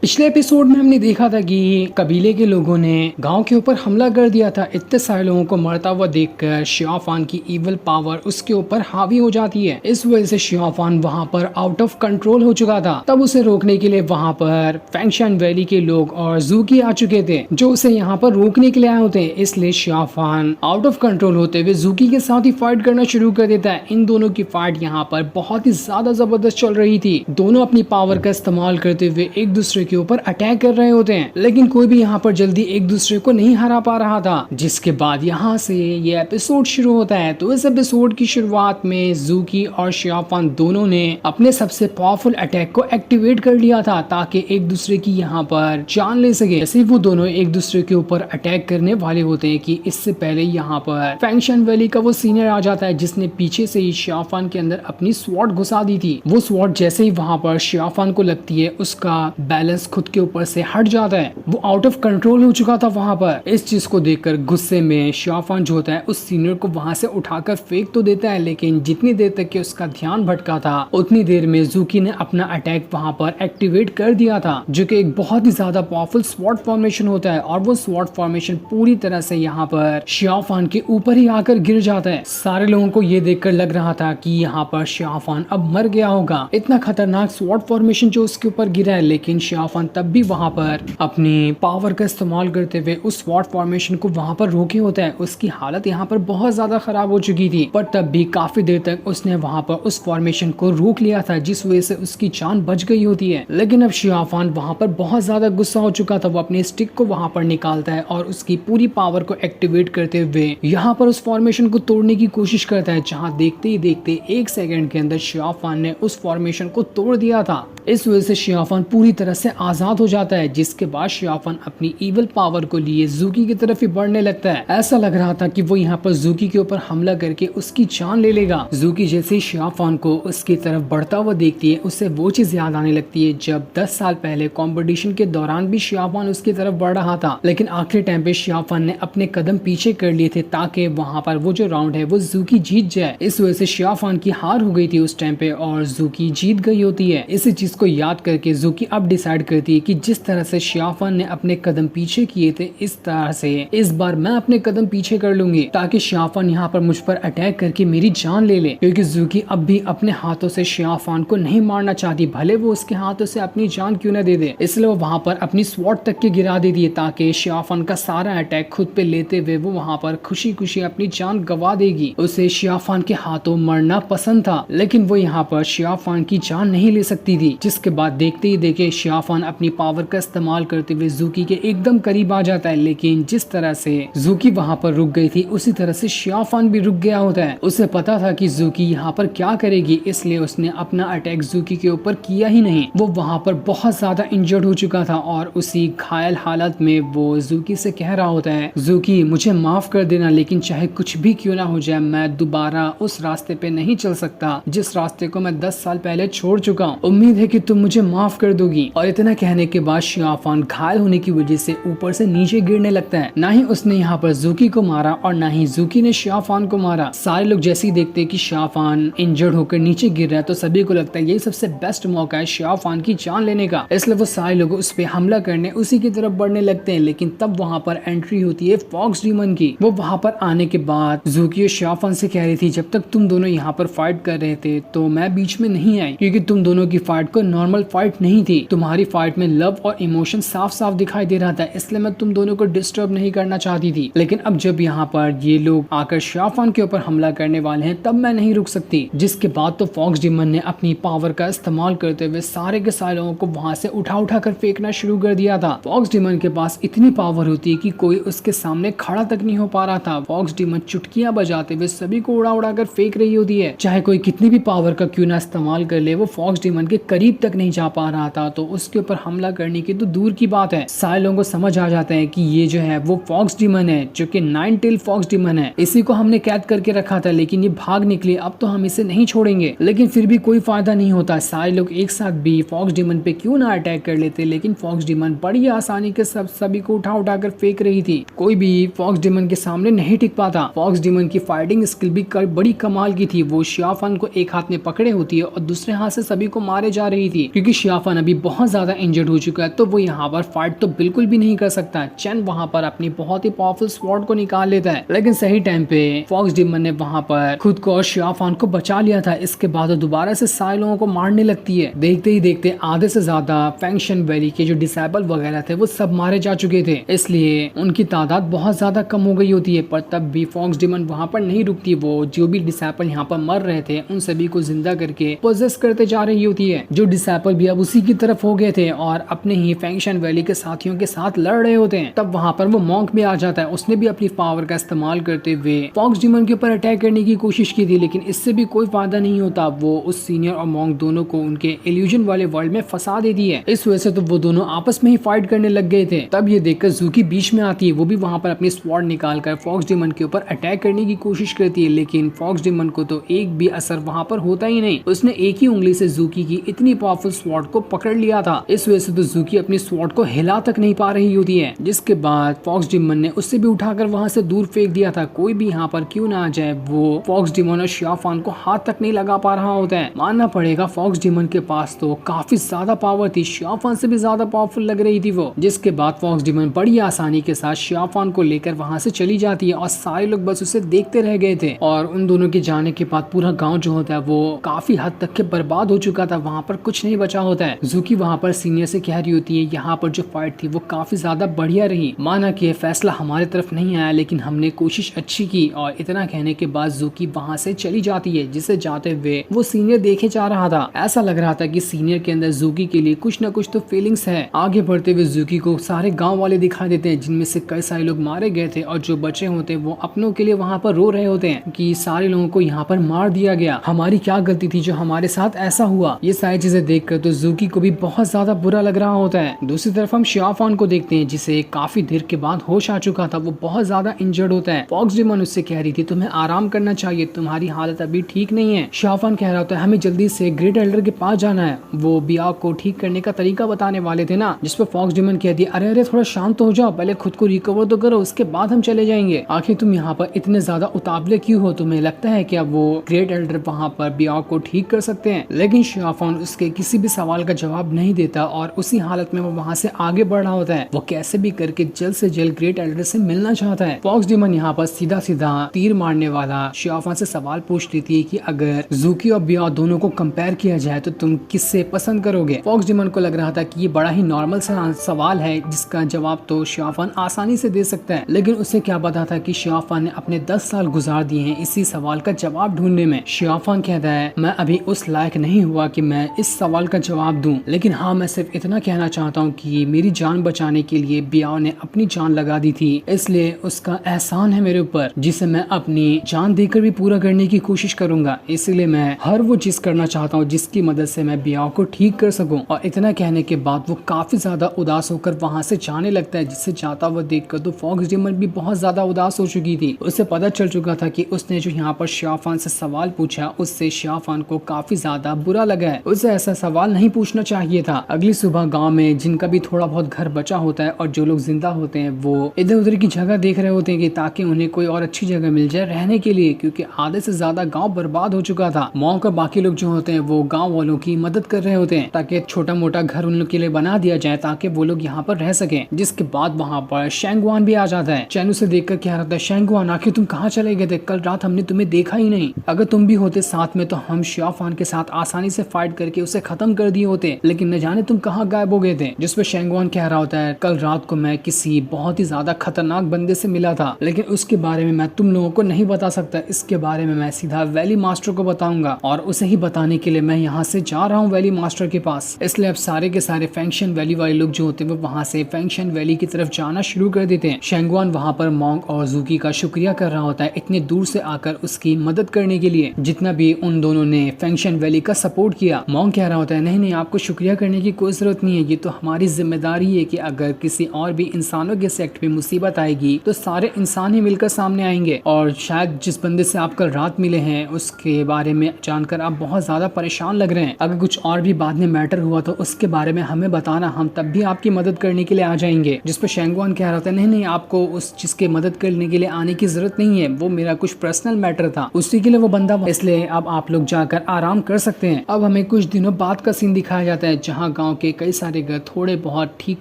पिछले एपिसोड में हमने देखा था कि कबीले के लोगों ने गांव के ऊपर हमला कर दिया था। इतने सारे लोगों को मरता हुआ देखकर शियाफान की इविल पावर उसके ऊपर हावी हो जाती है। इस वजह से शियाफान वहां पर आउट ऑफ कंट्रोल हो चुका था। तब उसे रोकने के लिए वहां पर फैंगशान वैली के लोग और जूकी आ चुके थे जो उसे यहाँ पर रोकने के लिए आए होते हैं। इसलिए शियाफान आउट ऑफ कंट्रोल होते हुए जूकी के साथ ही फाइट करना शुरू कर देता है। इन दोनों की फाइट यहाँ पर बहुत ही ज्यादा जबरदस्त चल रही थी। दोनों अपनी पावर का इस्तेमाल करते हुए एक दूसरे के ऊपर अटैक कर रहे होते हैं, लेकिन कोई भी यहाँ पर जल्दी एक दूसरे को नहीं हरा पा रहा था। जिसके बाद यहाँ से ये एपिसोड शुरू होता है। तो इस एपिसोड की शुरुआत में जूकी और शियाफान दोनों ने अपने सबसे पावरफुल अटैक को एक्टिवेट कर लिया था ताकि एक दूसरे की यहाँ पर जान ले सके। जैसे वो दोनों एक दूसरे के ऊपर अटैक करने वाले होते हैं कि इससे पहले यहाँ पर फैंगशान वैली का वो सीनियर आ जाता है जिसने पीछे से ही शियाफान के अंदर अपनी स्वॉर्ड घुसा दी थी। वो स्वॉर्ड जैसे ही वहाँ पर शियाफान को लगती है उसका बैलेंस खुद के ऊपर से हट जाता है। वो आउट ऑफ कंट्रोल हो चुका था वहां पर। इस चीज को देखकर गुस्से में शियाफान जो होता है उस सीनियर को वहां से उठाकर फेंक तो देता है, लेकिन जितनी देर तक कि उसका ध्यान भटका था उतनी देर में जूकी ने अपना अटैक वहां पर एक्टिवेट कर दिया था जो कि एक बहुत ही ज्यादा पावरफुल स्वॉर्ड फॉर्मेशन होता है। और वो स्वॉर्ड फॉर्मेशन पूरी तरह से यहाँ पर शियाफान के ऊपर ही आकर गिर जाता है। सारे लोगों को ये देखकर लग रहा था कि यहाँ पर शियाफान अब मर गया होगा, इतना खतरनाक स्वॉर्ड फॉर्मेशन जो उसके ऊपर गिरा है। लेकिन शियाफान तब भी वहां पर अपनी पावर का इस्तेमाल करते हुए उस स्वॉर्ड फॉर्मेशन को वहां पर रोके होता है। उसकी हालत यहाँ पर बहुत ज्यादा खराब हो चुकी थी, पर तब भी काफी देर तक उसने वहां पर उस फॉर्मेशन को रोक लिया था जिस वजह से उसकी जान बच गई होती है। लेकिन अब शियाफान वहां पर बहुत ज्यादा गुस्सा हो चुका था। वो अपने स्टिक को वहां पर निकालता है और उसकी पूरी पावर को एक्टिवेट करते हुए यहाँ पर उस फॉर्मेशन को तोड़ने की कोशिश करता है, जहाँ देखते ही देखते एक सेकंड के अंदर शियाफान ने उस फॉर्मेशन को तोड़ दिया था। इस वजह से शियाफान पूरी तरह से आजाद हो जाता है। जिसके बाद शियाफान अपनी इविल पावर को लिए जूकी की तरफ ही बढ़ने लगता है। ऐसा लग रहा था कि वो यहाँ पर जूकी के ऊपर हमला करके उसकी जान ले लेगा। जूकी जैसे ही शियाफान को उसकी तरफ बढ़ता हुआ देखती है उसे वो चीज याद आने लगती है जब 10 साल पहले कंपटीशन के दौरान भी शियाफान उसकी तरफ बढ़ रहा था, लेकिन आखिरी टाइम पे शियाफान ने अपने कदम पीछे कर लिए थे ताकि वहाँ पर वो जो राउंड है वो जूकी जीत जाए। इस वजह से शियाफान की हार हो गई थी उस टाइम पे और जूकी जीत गई होती है। इसी चीज को याद करके जूकी अब डिसाइड करती है कि जिस तरह से शियाफान ने अपने कदम पीछे किए थे इस तरह से इस बार मैं अपने कदम पीछे कर लूंगी ताकि शियाफान यहाँ पर मुझ पर अटैक करके मेरी जान ले ले। क्योंकि जूकी अब भी अपने हाथों से शियाफान को नहीं मारना चाहती, भले वो उसके हाथों से अपनी जान क्यों न दे दे। इसलिए वो वहाँ पर अपनी स्वॉर्ड तक के गिरा देती है ताकि शियाफान का सारा अटैक खुद पे लेते हुए वो वहाँ पर खुशी खुशी अपनी जान गवा देगी। उसे शियाफान के हाथों मरना पसंद था, लेकिन वो यहाँ पर शियाफान की जान नहीं ले सकती थी। जिसके बाद देखते ही देखे शियाफान अपनी पावर का इस्तेमाल करते हुए जूकी के एकदम करीब आ जाता है। लेकिन जिस तरह से जूकी वहां पर रुक गई थी उसी तरह से शियाफान भी रुक गया होता है। उसे पता था कि जूकी यहाँ पर क्या करेगी, इसलिए उसने अपना अटैक जूकी के ऊपर किया ही नहीं। वो वहां पर बहुत ज्यादा इंजर्ड हो चुका था और उसी घायल हालत में वो जूकी से कह रहा होता है, जूकी मुझे माफ कर देना, लेकिन चाहे कुछ भी क्यों ना हो जाए मैं दोबारा उस रास्ते पे नहीं चल सकता जिस रास्ते को मैं 10 साल पहले छोड़ चुका हूँ। उम्मीद है कि तुम मुझे माफ कर दोगी। और इतना कहने के बाद शियाफान घायल होने की वजह से ऊपर से नीचे गिरने लगता है। ना ही उसने यहाँ पर जूकी को मारा और ना ही जूकी ने शियाफान को मारा। सारे लोग जैसे ही देखते हैं कि शियाफान इंजर्ड होकर नीचे गिर रहा है तो सभी को लगता है यही सबसे बेस्ट मौका है शियाफान की जान लेने का। इसलिए वो सारे लोग उस पे हमला करने उसी की तरफ बढ़ने लगते हैं। लेकिन तब वहाँ पर एंट्री होती है फॉक्स डीमन की। वो वहाँ पर आने के बाद जूकी और शियाफान से कह रही थी, जब तक तुम दोनों यहाँ पर फाइट कर रहे थे तो मैं बीच में नहीं आई, क्योंकि तुम दोनों की फाइट को नॉर्मल फाइट नहीं थी। तुम्हारी फाइट में लव और इमोशन साफ साफ दिखाई दे रहा था, इसलिए मैं तुम दोनों को डिस्टर्ब नहीं करना चाहती थी। लेकिन अब जब यहाँ पर ये लोग आकर शियाफान के ऊपर हमला करने वाले हैं तब मैं नहीं रुक सकती। जिसके बाद तो फॉक्स डीमन ने अपनी पावर का इस्तेमाल करते हुए सारे के सारे लोगों को वहां से उठा कर फेंकना शुरू कर दिया था। फॉक्स डीमन के पास इतनी पावर होती है कि कोई उसके सामने खड़ा तक नहीं हो पा रहा था। फॉक्स डीमन चुटकियां बजाते हुए सभी को उड़ा कर फेंक रही होती है। चाहे कोई कितनी भी पावर का क्यों ना इस्तेमाल कर ले, वो फॉक्स डीमन के करीब तक नहीं जा पा रहा था। तो उसके ऊपर हमला करने की तो दूर की बात है। सारे लोगों को समझ आ जाता है कि ये जो है वो फॉक्स डीमन है, जो कि 9 टेल फॉक्स डीमन है। इसी को हमने कैद करके रखा था, लेकिन ये भाग निकली, अब तो हम इसे नहीं छोड़ेंगे। लेकिन फिर भी कोई फायदा नहीं होता। सारे लोग एक साथ भी फॉक्स डीमन पे क्यों ना अटैक कर लेते, लेकिन फॉक्स डीमन बड़ी आसानी के सभी को उठा कर फेंक रही थी। कोई भी फॉक्स डीमन के सामने नहीं टिक पाता। फॉक्स डीमन की फाइटिंग स्किल भी बड़ी कमाल की थी। वो शियाफान को एक हाथ में पकड़े होती है और दूसरे हाथ से सभी को मारे जा रही थी, क्योंकि शियाफान अभी बहुत ज्यादा ज्यादा इंजर्ड हो चुका है, तो वो यहाँ पर फाइट तो बिल्कुल भी नहीं कर सकता। चैन वहाँ पर अपनी बहुत ही पावरफुल स्वॉर्ड को निकाल लेता है, लेकिन सही टाइम पे फॉक्स डेमन ने वहाँ पर खुद को और शियाफान को बचा लिया था। इसके बाद दोबारा से सारे लोगों को मारने लगती है। देखते ही देखते आधे से ज्यादा फैंक्शन वैली के जो डिसेबल वगैरह थे वो सब मारे जा चुके थे, इसलिए उनकी तादाद बहुत ज्यादा कम हो गई होती है। पर तब भी फॉक्स डेमन वहाँ पर नहीं रुकती। वो जो भी डिसेबल यहाँ पर मर रहे थे उन सभी को जिंदा करके पोजेस करते जा रही होती है। जो डिसेबल भी अब उसी की तरफ हो गए थे और अपने ही फैंक्शन वैली के साथियों के साथ लड़ रहे होते हैं। तब वहाँ पर वो मॉन्क भी आ जाता है। उसने भी अपनी पावर का इस्तेमाल करते हुए फॉक्स डेमन के ऊपर अटैक करने की कोशिश की थी, लेकिन इससे भी कोई फायदा नहीं होता। वो उस सीनियर और मॉन्क दोनों को उनके इल्यूजन वाले वर्ल्ड में फंसा देती है। इस वजह से तो वो दोनों आपस में ही फाइट करने लग गए थे। तब ये देखकर ज़ूकी बीच में आती है। वो भी वहाँ पर अपनी स्वॉर्ड निकालकर फॉक्स डेमन के ऊपर अटैक करने की कोशिश करती है, लेकिन फॉक्स डेमन को तो एक भी असर वहाँ पर होता ही नहीं। उसने एक ही उंगली से ज़ूकी की इतनी पावरफुल स्वॉर्ड को पकड़ लिया था। इस वजह से तो ज़ूकी अपनी स्वॉर्ड को हिला तक नहीं पा रही होती है, जिसके बाद फॉक्स डेमन ने उससे भी उठाकर वहाँ से दूर फेंक दिया था। कोई भी यहाँ पर क्यों ना आ जाए, वो फॉक्स डेमन और शियाफान को हाथ तक नहीं लगा पा रहा होता है। मानना पड़ेगा फॉक्स डेमन के पास तो काफी ज्यादा पावर थी, शियाफान से भी ज्यादा पावरफुल लग रही थी वो। जिसके बाद फॉक्स डेमन बड़ी आसानी के साथ शियाफान को लेकर वहाँ से चली जाती है और सारे लोग बस उसे देखते रह गए थे। और उन दोनों के जाने के बाद पूरा गाँव जो होता है वो काफी हद तक के बर्बाद हो चुका था। वहाँ पर कुछ नहीं बचा होता है। ज़ूकी वहाँ पर सीनियर से कह रही होती है यहाँ पर जो फाइट थी वो काफी ज्यादा बढ़िया रही। माना कि फैसला हमारे तरफ नहीं आया, लेकिन हमने कोशिश अच्छी की। और इतना कहने के बाद ज़ूकी वहाँ से चली जाती है, जिसे जाते हुए वो सीनियर देखे जा रहा था। ऐसा लग रहा था कि सीनियर के अंदर ज़ूकी के लिए कुछ न कुछ तो फीलिंग्स है। आगे बढ़ते हुए ज़ूकी को सारे गांव वाले दिखाई देते हैं, जिनमें से कई सारे लोग मारे गए थे और जो बचे होते हैं वो अपनों के लिए वहाँ पर रो रहे होते हैं कि सारे लोगों को यहाँ पर मार दिया गया, हमारी क्या गलती थी जो हमारे साथ ऐसा हुआ। ये सारी चीजें देखकर तो ज़ूकी को भी बहुत ज्यादा बुरा लग रहा होता है। दूसरी तरफ हम शियाफान को देखते हैं, जिसे काफी देर के बाद होश आ चुका था। वो बहुत ज्यादा इंजर्ड होता है। फॉक्स डेमन उससे कह रही थी तुम्हें आराम करना चाहिए, तुम्हारी हालत अभी ठीक नहीं है। शियाफान कह रहा होता है हमें जल्दी से ग्रेट एल्डर के पास जाना है, वो बिया को ठीक करने का तरीका बताने वाले थे ना। जिस पर फॉक्स डेमन कह दिया अरे अरे थोड़ा शांत हो जाओ, पहले खुद को रिकवर तो करो, उसके बाद हम चले जाएंगे। आखिर तुम यहाँ पर इतने ज्यादा उतावले क्यों हो? तुम्हें लगता है क्या वो ग्रेट एल्डर वहाँ पर बिया को ठीक कर सकते हैं? लेकिन शियाफान उसके किसी भी सवाल का जवाब नहीं देता और उसी हालत में वो वहाँ से आगे बढ़ रहा होता है। वो कैसे भी करके जल्द से जल्द ग्रेट एल्डर से मिलना चाहता है। फॉक्स डेमन यहाँ पर सीधा सीधा तीर मारने वाला शियाफान से सवाल पूछ लेती है कि अगर ज़ूकी और बिया दोनों को कंपेयर किया जाए तो तुम किससे पसंद करोगे? फॉक्स डेमन को लग रहा था कि ये बड़ा ही नॉर्मल सवाल है, जिसका जवाब तो शियाफान आसानी से दे सकता है। लेकिन उसे क्या पता था कि शियाफान ने अपने 10 साल गुजार दिए हैं इसी सवाल का जवाब ढूंढने में। शियाफान कहता है मैं अभी उस लायक नहीं हुआ कि मैं इस सवाल का जवाब दूं, लेकिन हाँ मैं सिर्फ इतना कहना चाहता हूँ कि मेरी जान बचाने के लिए बिया ने अपनी जान लगा दी थी, इसलिए उसका एहसान है मेरे ऊपर, जिसे मैं अपनी जान देकर भी पूरा करने की कोशिश करूंगा। इसलिए मैं हर वो चीज करना चाहता हूँ जिसकी मदद से मैं बिया को ठीक कर सकूं। और इतना कहने के बाद वो काफी ज्यादा उदास होकर वहाँ से जाने लगता है, जिससे जाता हुआ देखकर तो फॉक्स डेमन भी बहुत ज्यादा उदास हो चुकी थी। उसे पता चल चुका था कि उसने जो यहाँ पर शियाफान से सवाल पूछा उससे शियाफान को काफी ज्यादा बुरा लगा है। उसे ऐसा सवाल नहीं पूछना चाहिए था। अगली सुबह गाँव में जिनका भी थोड़ा बहुत घर बचा होता है और जो लोग जिंदा होते हैं वो इधर उधर की जगह देख रहे होते हैं कि ताकि उन्हें कोई और अच्छी जगह मिल जाए रहने के लिए, क्योंकि आधे से ज्यादा गांव बर्बाद हो चुका था। मॉन्क और बाकी लोग जो होते हैं वो गांव वालों की मदद कर रहे होते हैं ताकि छोटा मोटा घर उन लोग के लिए बना दिया जाए ताकि वो लोग यहाँ पर रह सके। जिसके बाद वहाँ पर शेंगवान भी आ जाता है। चैनू से देखकर क्या रहता है शेंगवान आखिर तुम कहाँ चले गए थे? कल रात हमने तुम्हें देखा ही नहीं। अगर तुम भी होते साथ में तो हम शियाफान के साथ आसानी से फाइट करके उसे खत्म कर दिए होते, लेकिन न जाने तुम कहाँ गायब हो गए थे। जिस पर शेंगवान कह रहा होता है कल रात को मैं किसी बहुत ही ज्यादा खतरनाक बंदे से मिला था, लेकिन उसके बारे में मैं तुम लोगों को नहीं बता सकता। इसके बारे में मैं सीधा वैली मास्टर को बताऊंगा और उसे ही बताने के लिए मैं यहाँ से जा रहा हूँ वैली मास्टर के पास। इसलिए अब सारे के सारे फैंक्शन वैली वाले लोग जो होते हैं वो वहाँ से फैंक्शन वैली की तरफ जाना शुरू कर देते हैं। शेंगवान वहाँ पर मॉन्क और ज़ूकी का शुक्रिया कर रहा होता है इतने दूर से आकर उसकी मदद करने के लिए, जितना भी उन दोनों ने फैंक्शन वैली का सपोर्ट किया। मॉन्क कह रहा होता है नहीं नहीं आपको शुक्रिया करने की कोई जरूरत नहीं है, ये तो हमारी जिम्मेदारी है कि अगर किसी और भी इंसानों के सेक्ट पे मुसीबत आएगी तो सारे इंसान ही मिलकर सामने आएंगे। और शायद जिस बंदे से आप कल रात मिले हैं उसके बारे में जानकर आप बहुत ज्यादा परेशान लग रहे हैं। अगर कुछ और भी बाद में मैटर हुआ तो उसके बारे में हमें बताना, हम तब भी आपकी मदद करने के लिए आ जाएंगे। जिस पर शेंगवान कह रहा था नहीं नहीं आपको उस चीज की मदद करने के लिए आने की जरूरत नहीं है, वो मेरा कुछ पर्सनल मैटर था, उसी के लिए वो बंदा, इसलिए अब आप लोग जाकर आराम कर सकते हैं। अब हमें कुछ दिनों बाद का सीन दिखाया जाता है जहाँ गांव के कई सारे घर थोड़े बहुत ठीक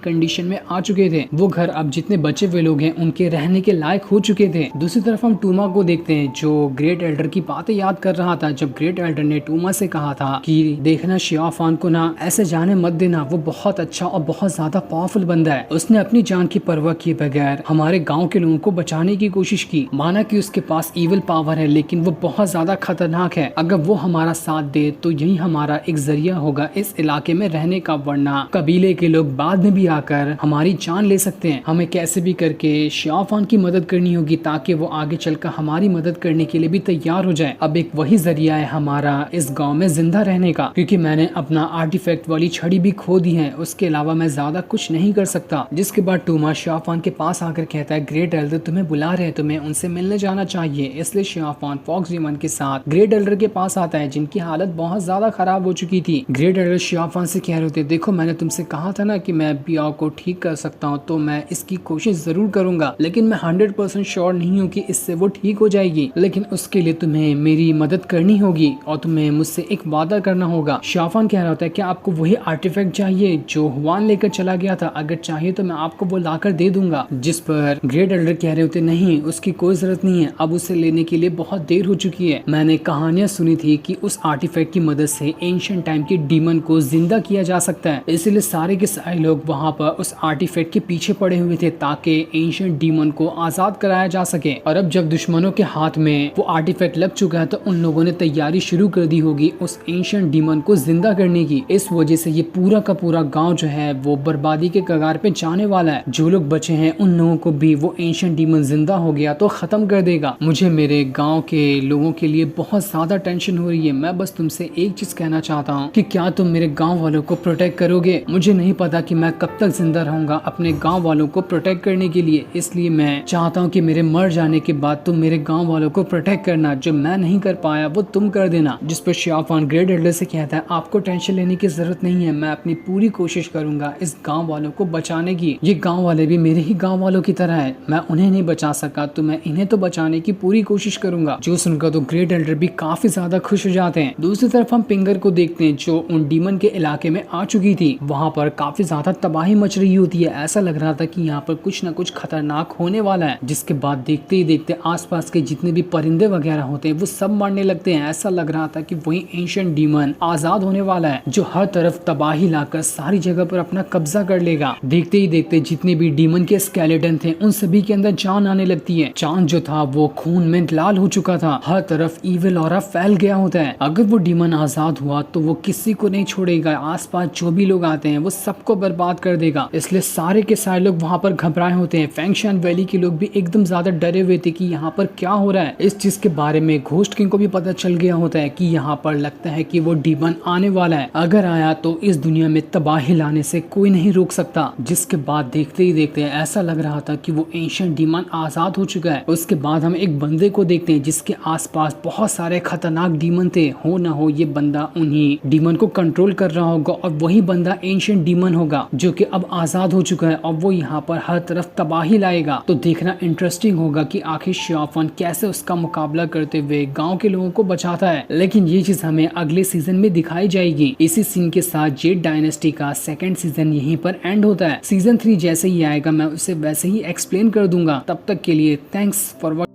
कंडीशन में आ चुके थे। वो घर अब जितने बचे हुए लोग हैं उनके रहने के लायक हो चुके थे। दूसरी तरफ हम टूमा को देखते हैं जो ग्रेट एल्डर की बातें याद कर रहा था। जब ग्रेट एल्डर ने टूमा से कहा था कि देखना शियाफान को ना ऐसे जाने मत देना, वो बहुत अच्छा और बहुत ज्यादा पावरफुल बंदा है। उसने अपनी जान की परवाह किए बगैर हमारे गाँव के लोगों को बचाने की कोशिश की। माना कि उसके पास इविल पावर है लेकिन वो बहुत ज्यादा खतरनाक है। अगर वो हमारा साथ दे तो यही हमारा एक जरिया होगा इस इलाके में रहने का, वरना कबीले के लोग बाद में भी आकर हमारी जान ले सकते हैं। हमें कैसे भी करके शियाफान की मदद करनी होगी ताकि वो आगे चलकर हमारी मदद करने के लिए भी तैयार हो जाए। अब एक वही जरिया है हमारा इस गांव में जिंदा रहने का, क्योंकि मैंने अपना आर्टिफैक्ट वाली छड़ी भी खो दी है। उसके अलावा मैं ज्यादा कुछ नहीं कर सकता। जिसके बाद टूमा शियाफान के पास आकर कहता है ग्रेट एल्डर तुम्हें बुला रहे हैं, तुम्हें उनसे मिलने जाना चाहिए। इसलिए शियाफान फॉक्स डीमन के साथ ग्रेट एल्डर के पास आता है जिनकी हालत बहुत ज्यादा खराब हो चुकी थी। ग्रेट एल्डर शियाफान से कह रहे थे देखो मैंने तुमसे कहा था ना कि मैं बियाह को ठीक कर सकता हूँ, तो मैं इसकी कोशिश जरूर करूंगा, लेकिन मैं 100% श्योर नहीं हूँ कि इससे वो ठीक हो जाएगी। लेकिन उसके लिए तुम्हें मेरी मदद करनी होगी और तुम्हें मुझसे एक वादा करना होगा। शियाफान कह रहा होता है क्या आपको वही आर्टिफैक्ट चाहिए जो हुआन लेकर चला गया था? अगर चाहिए तो मैं आपको वो लाकर दे दूंगा। जिस पर ग्रेट एल्डर कह रहे होते नहीं, उसकी कोई जरूरत नहीं है, अब उसे लेने के लिए बहुत देर हो चुकी है। मैंने कहानियां सुनी थी कि उस आर्टिफैक्ट की मदद से एंशिएंट टाइम के डीमन को जिंदा किया जा सकता है। इसलिए सारे के सारे लोग वहाँ पर उस आर्टिफैक्ट के पीछे पड़े हुए थे ताकि एंशिएंट डीमन को आजाद कराया जा सके। और अब जब दुश्मनों के हाथ में वो आर्टिफैक्ट लग चुका है तो उन लोगों ने तैयारी शुरू कर दी होगी उस एंशिएंट डीमन को जिंदा करने की। इस वजह से ये पूरा का पूरा गांव जो है वो बर्बादी के कगार पे जाने वाला है। जो लोग बचे हैं उन लोगों को भी वो एंशिएंट डीमन जिंदा हो गया तो खत्म कर देगा। मुझे मेरे गांव के लोगों के लिए बहुत ज्यादा टेंशन हो रही है। मैं बस तुमसे एक चीज कहना चाहता हूँ कि क्या तुम मेरे गांव वालों को प्रोटेक्ट करोगे? मुझे नहीं पता कि मैं कब तक जिंदा रहूंगा अपने गांव वालों को प्रोटेक्ट करने के लिए, इसलिए मैं चाहता हूँ कि मेरे मर जाने के बाद तुम मेरे गांव वालों को प्रोटेक्ट करना। जो मैं नहीं कर पाया वो तुम कर देना। जिस पर शियाफान ग्रेट एल्डर से कहता है आपको टेंशन लेने की जरूरत नहीं है, मैं अपनी पूरी कोशिश करूंगा इस गांव वालों को बचाने की। ये गांव वाले भी मेरे ही गांव वालों की तरह है, मैं उन्हें नहीं बचा सका तो मैं इन्हें तो बचाने की पूरी कोशिश करूंगा। जो सुनकर तो ग्रेट एल्डर भी काफी ज्यादा खुश हो जाते हैं। दूसरी तरफ हम पिंगर को देखते हैं जो उन डीमन के इलाके में आ चुकी थी। वहाँ पर काफी ज्यादा तबाही मच रही होती है। ऐसा लग रहा था कि यहाँ पर कुछ न कुछ खतरनाक होने वाला है। जिसके बाद देखते ही देखते आसपास के जितने भी परिंदे वगैरह होते हैं वो सब मरने लगते हैं। ऐसा लग रहा था कि वही एंशिएंट डीमन आजाद होने वाला है जो हर तरफ तबाही लाकर सारी जगह पर अपना कब्जा कर लेगा। देखते ही देखते जितने भी डीमन के स्केलेटन थे उन सभी के अंदर जान आने लगती है। चांद जो था वो खून में लाल हो चुका था, हर तरफ इविल ऑरा फैल गया होता है। अगर वो डीमन आजाद हुआ तो वो किसी को नहीं छोड़ेगा, आसपास जो भी लोग आते हैं वो सबको बर्बाद कर देगा। इसलिए सारे के सारे लोग वहाँ पर घबराए होते हैं। फैंगशान वैली के लोग भी एकदम ज्यादा डरे हुए थे कि यहाँ पर क्या हो रहा है। इस चीज के बारे में घोस्ट किंग को भी पता चल गया होता है कि यहाँ पर लगता है कि वो डीमन आने वाला है। अगर आया तो इस दुनिया में तबाही लाने से कोई नहीं रोक सकता। जिसके बाद देखते ही देखते ऐसा लग रहा था कि वो एंशिएंट डीमन आजाद हो चुका है। उसके बाद हम एक बंदे को देखते हैं जिसके आसपास बहुत सारे खतरनाक डीमन थे। हो ना हो ये बंदा उन्हीं डीमन को कंट्रोल कर रहा होगा और वही बंदा एंशिएंट डीमन होगा जो कि अब आजाद हो चुका है और वो यहाँ पर हर तरफ तबाही लाएगा। तो देखना इंटरेस्टिंग होगा कि आखिर शियाफान कैसे उसका मुकाबला करते हुए गांव के लोगों को बचाता है। लेकिन ये चीज हमें अगले सीजन में दिखाई जाएगी। इसी सीन के साथ जेड डायनेस्टी का सेकंड सीजन यहीं पर एंड होता है। सीजन 3 जैसे ही आएगा मैं उसे वैसे ही एक्सप्लेन कर दूंगा। तब तक के लिए थैंक्स फॉर